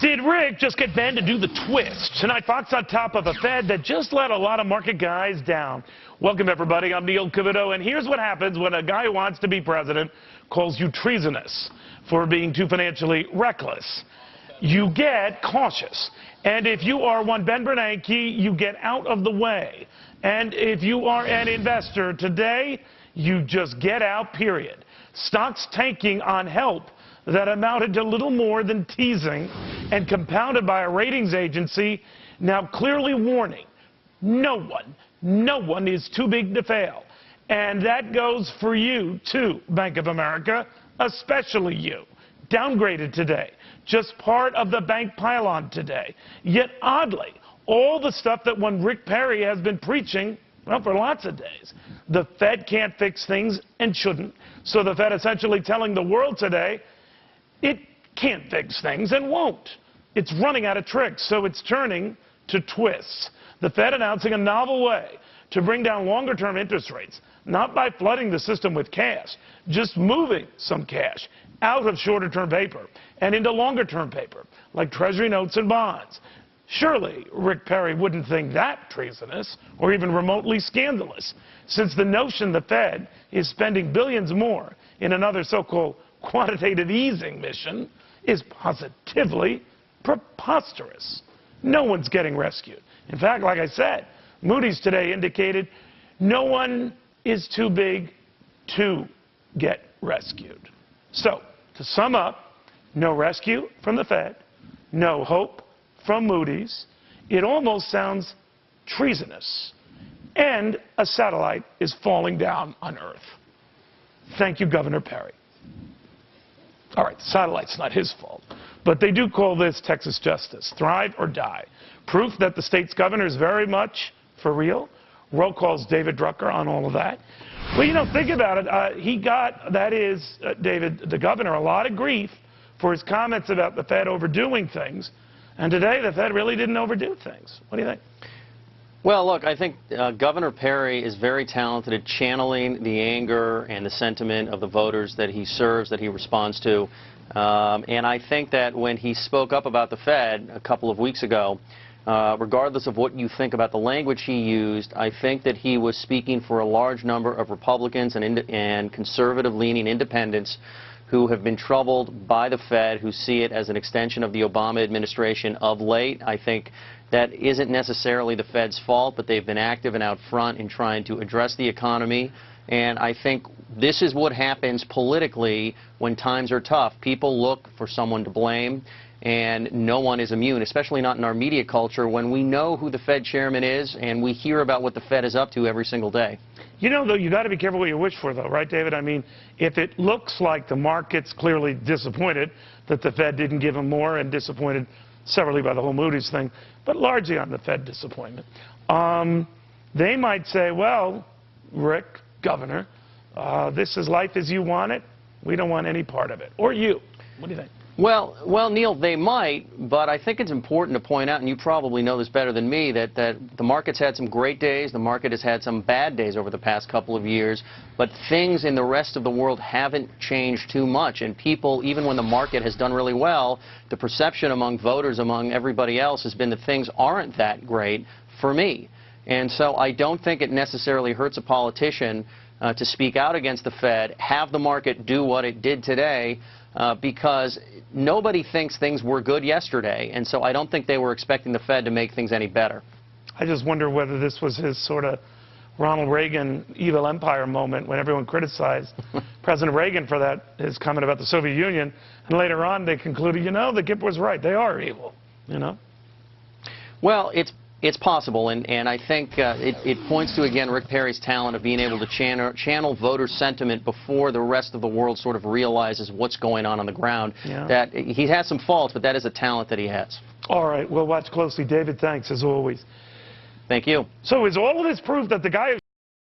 Did Rick just get banned to do the twist? Tonight, Fox on top of a Fed that just let a lot of market guys down. Welcome, everybody. I'm Neil Cavuto, and here's what happens when a guy who wants to be president calls you treasonous for being too financially reckless. You get cautious. And if you are one Ben Bernanke, you get out of the way. And if you are an investor today, you just get out, period. Stocks tanking on help that amounted to little more than teasing and compounded by a ratings agency now clearly warning no one is too big to fail. And that goes for you, too, Bank of America, especially you. Downgraded today, just part of the bank pylon today. Yet, oddly, all the stuff that one Rick Perry has been preaching, well, for lots of days. The Fed can't fix things and shouldn't. So the Fed essentially telling the world today, it can't fix things and won't. It's running out of tricks, so it's turning to twists. The Fed announcing a novel way to bring down longer-term interest rates, not by flooding the system with cash, just moving some cash out of shorter-term paper and into longer-term paper, like Treasury notes and bonds. Surely Rick Perry wouldn't think that treasonous or even remotely scandalous, since the notion the Fed is spending billions more in another so-called quantitative easing mission is positively preposterous. No one's getting rescued. In fact, like I said, Moody's today indicated no one is too big to get rescued. So, to sum up, no rescue from the Fed, no hope from Moody's. It almost sounds treasonous. And a satellite is falling down on Earth. Thank you, Governor Perry. All right, the satellite's not his fault. But they do call this Texas justice. Thrive or die. Proof that the state's governor is very much for real. Roll calls David Drucker on all of that. Well, you know, think about it. He got, David, the governor, a lot of grief for his comments about the Fed overdoing things. And today, the Fed really didn't overdo things. What do you think? Well, look, I think Governor Perry is very talented at channeling the anger and the sentiment of the voters that he serves, that he responds to. And I think that when he spoke up about the Fed a couple of weeks ago, regardless of what you think about the language he used, I think that he was speaking for a large number of Republicans and conservative-leaning independents who have been troubled by the Fed, who see it as an extension of the Obama administration of late. I think that isn't necessarily the Fed's fault, but they've been active and out front in trying to address the economy. And I think this is what happens politically when times are tough. People look for someone to blame, and no one is immune, especially not in our media culture when we know who the Fed chairman is and we hear about what the Fed is up to every single day. You know, though, you got to be careful what you wish for, though, right, David? I mean, if it looks like the market's clearly disappointed that the Fed didn't give them more and disappointed severally by the whole Moody's thing, but largely on the Fed disappointment, they might say, well, Rick, Governor, this is life as you want it. We don't want any part of it. Or you. What do you think? Well, Neil, they might, but I think it's important to point out, and you probably know this better than me, that the market's had some great days, the market has had some bad days over the past couple of years, but things in the rest of the world haven't changed too much, and people, even when the market has done really well, the perception among voters, among everybody else, has been that things aren't that great for me. And so I don't think it necessarily hurts a politician to speak out against the Fed, have the market do what it did today, because nobody thinks things were good yesterday, and so I don't think they were expecting the Fed to make things any better. I just wonder whether this was his sort of Ronald Reagan evil empire moment when everyone criticized President Reagan for that, his comment about the Soviet Union, and later on they concluded, you know, the Gip was right, they are evil, you know? Well, it's possible, and I think it points to, again, Rick Perry's talent of being able to channel voter sentiment before the rest of the world sort of realizes what's going on the ground. Yeah. That he has some faults, but that is a talent that he has. All right, we'll watch closely. David, thanks, as always. Thank you. So is all of this proof that the guy who